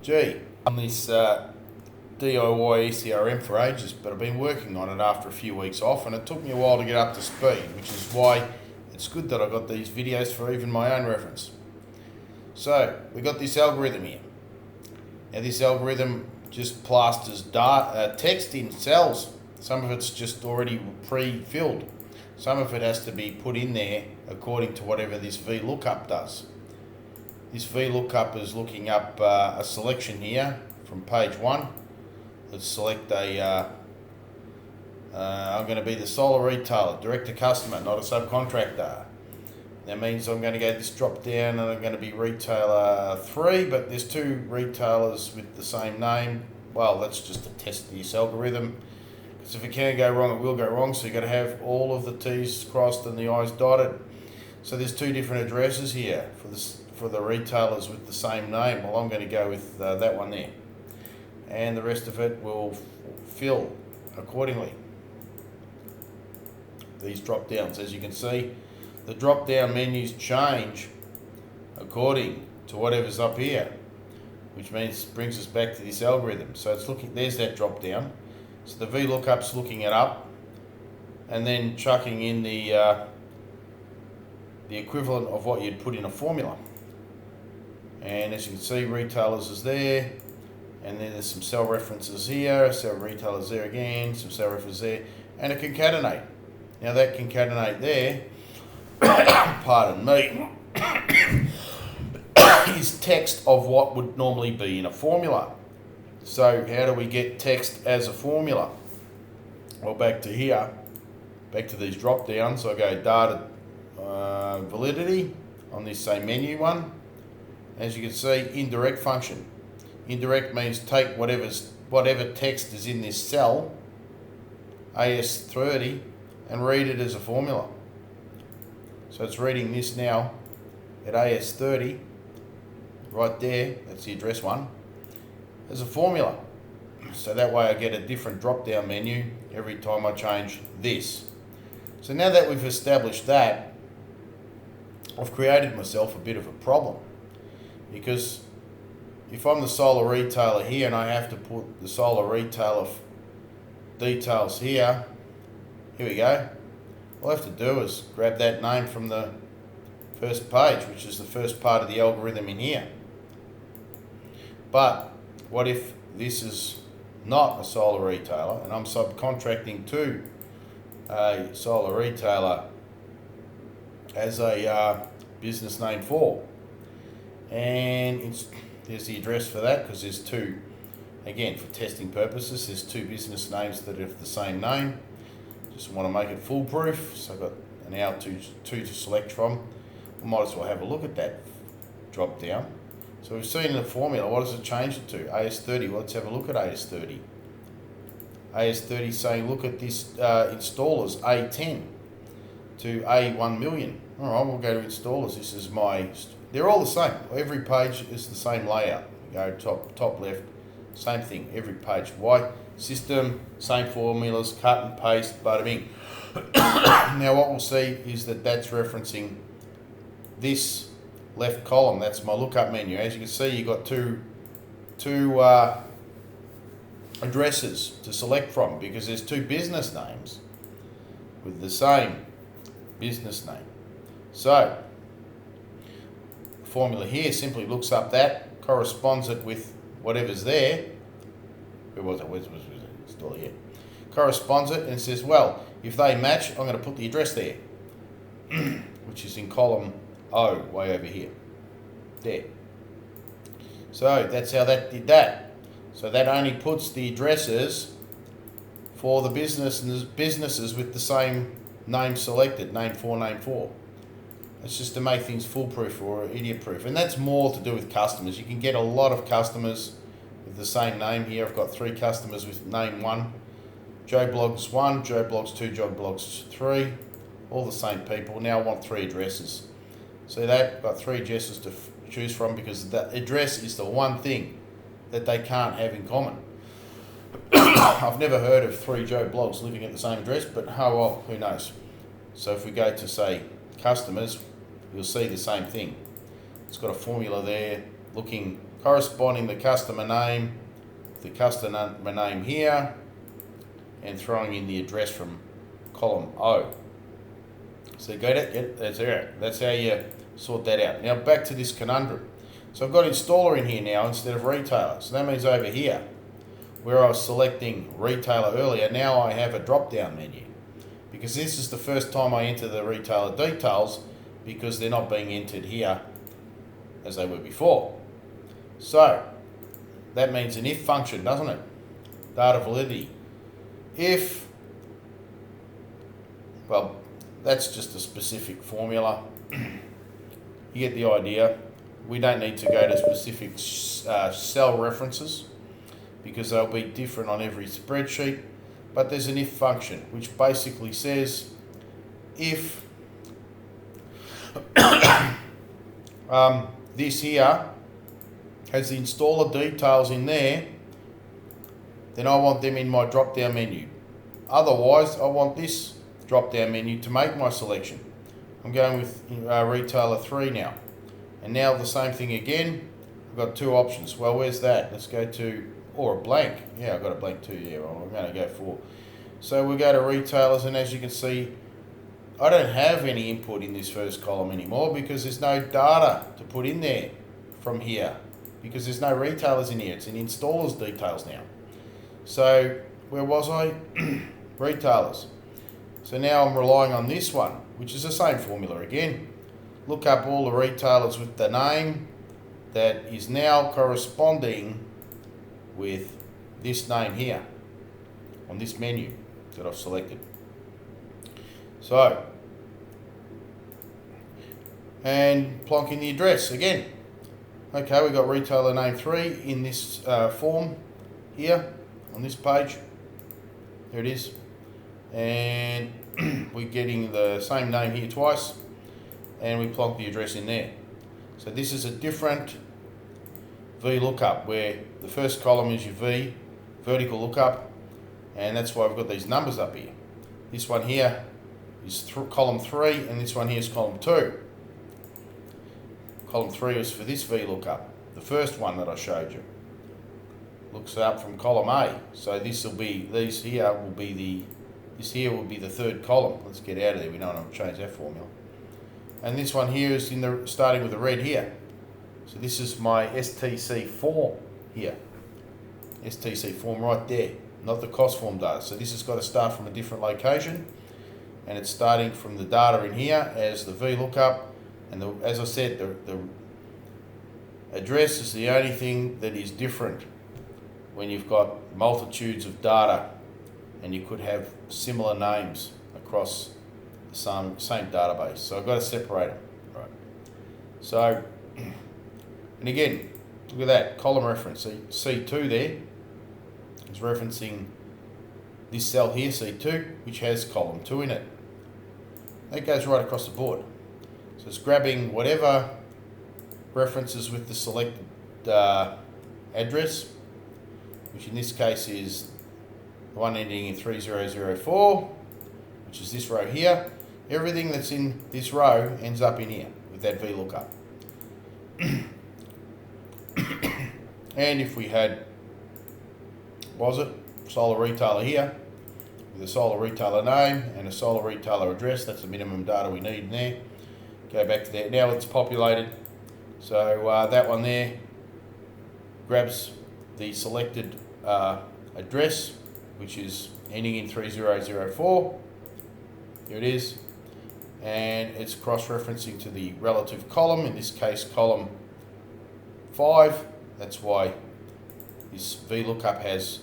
Gee, on this DIY eCRM for ages, but I've been working on it after a few weeks off, and it took me a while to get up to speed, which is why it's good that I got these videos for even my own reference. So we got this algorithm here. Now this algorithm just plasters text in cells. Some of it's just already pre-filled. Some of it has to be put in there according to whatever this VLOOKUP does. This VLOOKUP is looking up a selection here from page 1. Let's select I'm going to be the solar retailer, direct to customer, not a subcontractor. That means I'm going to go this drop down and I'm going to be retailer 3, but there's 2 retailers with the same name. Well, that's just to test this algorithm. Because if it can go wrong, it will go wrong. So you've got to have all of the T's crossed and the I's dotted. So there's 2 different addresses here for the retailers with the same name. Well, I'm going to go with that one there. And the rest of it will fill accordingly. These drop downs, as you can see, the drop down menus change according to whatever's up here, which means brings us back to this algorithm. So it's looking, there's that drop down. So the VLOOKUP's looking it up and then chucking in the equivalent of what you'd put in a formula. And as you can see, retailers is there, and then there's some cell references here, cell retailers there again, some cell references there, and a concatenate. Now that concatenate there, pardon me, is text of what would normally be in a formula. So how do we get text as a formula? Well, back to here, back to these drop downs. I go data validity on this same menu one. As you can see, indirect function. Indirect means take whatever text is in this cell, AS30, and read it as a formula. So it's reading this now at AS30, right there, that's the address one, as a formula. So that way I get a different drop down menu every time I change this. So now that we've established that, I've created myself a bit of a problem, because if I'm the solar retailer here and I have to put the solar retailer details here we go. All I have to do is grab that name from the first page, which is the first part of the algorithm in here. But what if this is not a solar retailer and I'm subcontracting to a solar retailer as a business name 4? And there's the address for that, because there's 2, again, for testing purposes, there's 2 business names that have the same name. Just want to make it foolproof, so I've got now two to select from. I might as well have a look at that drop down. So we've seen in the formula, what does it change it to? AS30, well, let's have a look at AS30. AS30 is saying, look at this installers, A10 to A1 million. All right, we'll go to installers. This is they're all the same. Every page is the same layout. You go top left, same thing, every page. Why? System, same formulas, cut and paste, bada bing. Now what we'll see is that that's referencing this left column. That's my lookup menu. As you can see, you've got two addresses to select from, because there's 2 business names with the same business name. So the formula here simply looks up that, corresponds it with whatever's there. Where was it? Where's it? Still here. Corresponds it and says, well, if they match, I'm going to put the address there, which is in column O, way over here. There. So that's how that did that. So that only puts the addresses for the businesses with the same name selected, name 4, name 4. It's just to make things foolproof or idiot-proof. And that's more to do with customers. You can get a lot of customers with the same name here. I've got 3 customers with name 1, Joe Blogs 1, Joe Blogs 2, Joe Blogs 3, all the same people. Now I want 3 addresses. See that? I've got 3 addresses to choose from, because that address is the one thing that they can't have in common. I've never heard of 3 Joe Blogs living at the same address, but oh well, who knows. So if we go to, say, customers, you'll see the same thing. It's got a formula there looking corresponding the customer name here, and throwing in the address from column O. So got it? Yep, that's how you sort that out. Now back to this conundrum. So I've got installer in here now instead of retailer. So that means over here, where I was selecting retailer earlier, now I have a drop-down menu. Because this is the first time I enter the retailer details, because they're not being entered here as they were before. So that means an if function, doesn't it? Data validity. If, well, that's just a specific formula. You get the idea. We don't need to go to specific cell references because they'll be different on every spreadsheet. But there's an if function which basically says if this here has the installer details in there, then I want them in my drop down menu. Otherwise, I want this drop down menu to make my selection. I'm going with retailer 3 now. And now the same thing again. I've got 2 options. Well, where's that? Let's go to, or a blank. Yeah, I've got a blank too. Yeah, well, I'm going to go for. So we'll go to retailers, and as you can see, I don't have any input in this first column anymore because there's no data to put in there from here because there's no retailers in here. It's in installer's details now. So where was I? Retailers. So now I'm relying on this one, which is the same formula again. Look up all the retailers with the name that is now corresponding with this name here on this menu that I've selected. So, and plonk in the address again. Okay, we've got retailer name 3 in this form here on this page. There it is. And we're getting the same name here twice, and we plonk the address in there. So this is a different VLOOKUP where the first column is your V, vertical lookup, and that's why I've got these numbers up here. This one here is column 3, and this one here is column 2. Column 3 is for this VLOOKUP, the first one that I showed you. Looks up from column A. So this will be, this here will be the third column. Let's get out of there. We don't want to change that formula. And this one here is in the starting with the red here. So this is my STC form here. STC form right there, not the cost form data. So this has got to start from a different location, and it's starting from the data in here as the VLOOKUP. And as I said, the address is the only thing that is different when you've got multitudes of data and you could have similar names across the same database. So I've got to separate them. Right. So, and again, look at that, column reference. C2 there is referencing this cell here, C2, which has column 2 in it. That goes right across the board. So it's grabbing whatever references with the selected address, which in this case is the one ending in 3004, which is this row here. Everything that's in this row ends up in here with that VLOOKUP. And if we had, solar retailer here, with a solar retailer name and a solar retailer address, that's the minimum data we need in there. Go back to that. Now it's populated. So that one there grabs the selected address, which is ending in 3004. Here it is. And it's cross-referencing to the relative column, in this case column 5. That's why this VLOOKUP has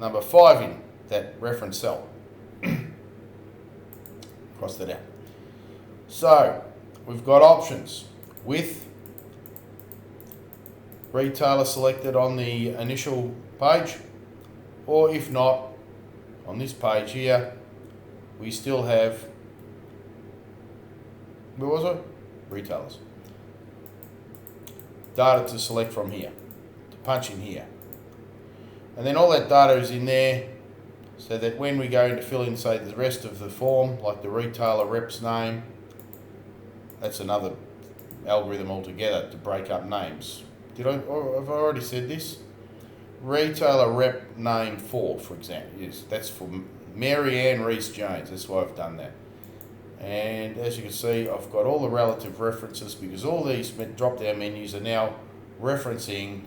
number 5 in that reference cell. Cross that out. So we've got options with retailer selected on the initial page, or if not, on this page here, we still have, where was it? Retailers. Data to select from here, to punch in here. And then all that data is in there so that when we go in to fill in, say, the rest of the form, like the retailer rep's name, that's another algorithm altogether to break up names. have I already said this? Retailer rep name for example. Yes, that's for Mary Ann Reese Jones. That's why I've done that. And as you can see, I've got all the relative references because all these drop-down menus are now referencing,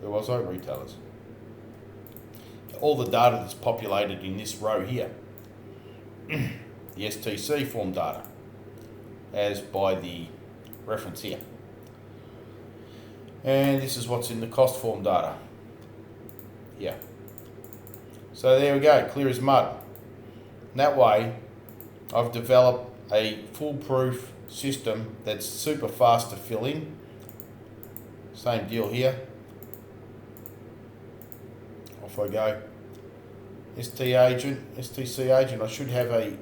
where was I? Retailers. All the data that's populated in this row here. The STC form data, as by the reference here. And this is what's in the cost form data. Yeah. So there we go, clear as mud. And that way, I've developed a foolproof system that's super fast to fill in. Same deal here. Off I go. STC agent, I should have a,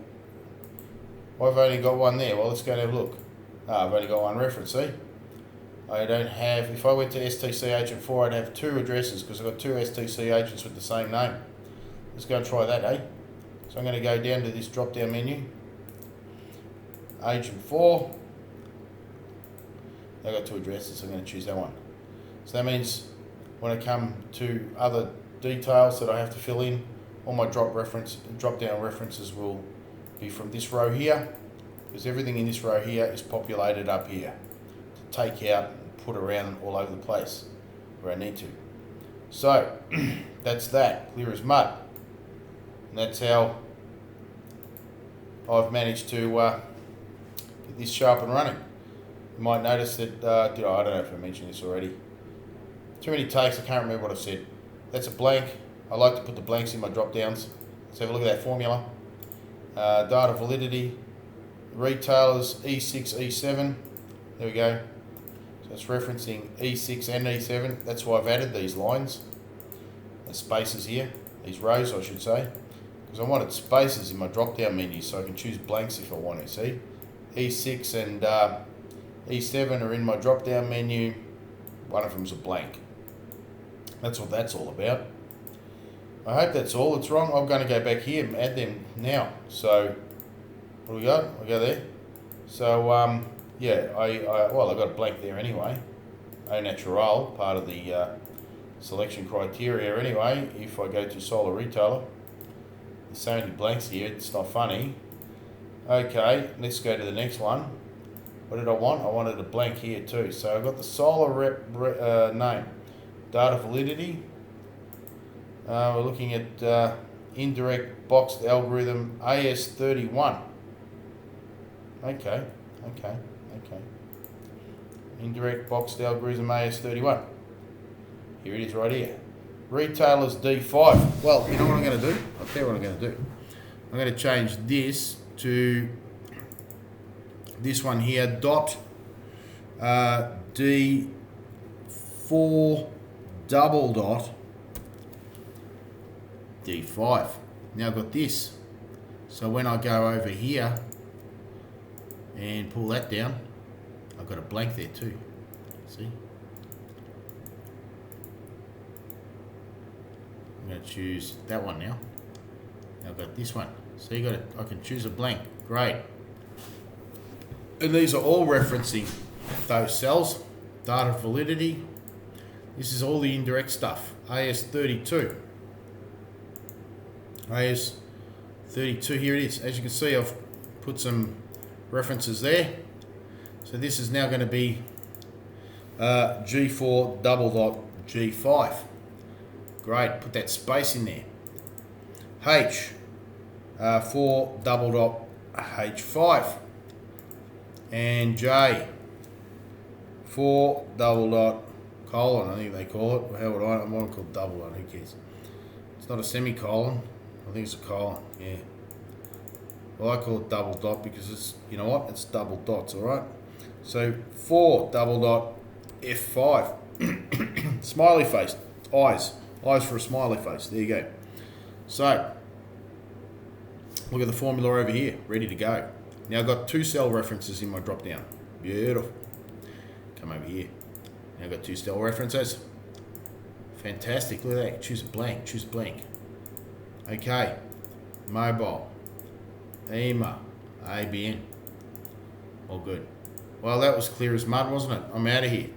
I've only got one there. Well, let's go and have a look. I've only got one reference, see? I don't have, if I went to STC agent 4, I'd have 2 addresses because I've got 2 STC agents with the same name. Let's go and try that, eh? So I'm going to go down to this drop down menu. Agent 4. I've got 2 addresses, so I'm going to choose that one. So that means when I come to other details that I have to fill in, all my drop down references will be from this row here, because everything in this row here is populated up here to take out and put around all over the place where I need to. So that's that, clear as mud. And that's how I've managed to get this sharp and running. You might notice that, I don't know if I mentioned this already. Too many takes, I can't remember what I said. That's a blank. I like to put the blanks in my drop downs. Let's have a look at that formula. Data validity, retailers E6, E7. There we go. So it's referencing E6 and E7. That's why I've added these lines. The spaces here, these rows I should say. Because I wanted spaces in my drop down menu so I can choose blanks if I want to, see? E6 and E7 are in my drop down menu. One of them's a blank. That's what that's all about. I hope that's all. It's wrong. I'm going to go back here and add them now. So, what do we got? I go there. So, yeah, I got a blank there anyway. Au naturel, part of the selection criteria anyway. If I go to Solar Retailer, there's so many blanks here, it's not funny. Okay, let's go to the next one. What did I want? I wanted a blank here too. So I've got the Solar rep name. Data validity. We're looking at indirect boxed algorithm AS31. Okay. Indirect boxed algorithm AS31. Here it is right here. Retailers D5. Well, you know what I'm going to do? I'll tell you what I'm going to do. I'm going to change this to this one here, dot D4 double dot D5. Now I've got this. So when I go over here and pull that down, I've got a blank there too. See? I'm going to choose that one now. Now I've got this one. So you got it. I can choose a blank. Great. And these are all referencing those cells. Data validity. This is all the indirect stuff. AS32. AS32, here it is. As you can see, I've put some references there. So this is now going to be G4 double dot G5. Great, put that space in there. H, 4 double dot H5. And J, 4 double dot colon, I think they call it. How would I want to call it double dot, who cares? It's not a semicolon. I think it's a colon, yeah. Well, I call it double dot because it's, you know what, it's double dots, all right? So 4 double dot F5. Smiley face, eyes for a smiley face, there you go. So, look at the formula over here, ready to go. Now I've got 2 cell references in my drop down. Beautiful. Come over here. Now I've got 2 cell references. Fantastic, look at that, choose a blank. Okay, mobile, email, ABN, all good. Well, that was clear as mud, wasn't it? I'm out of here.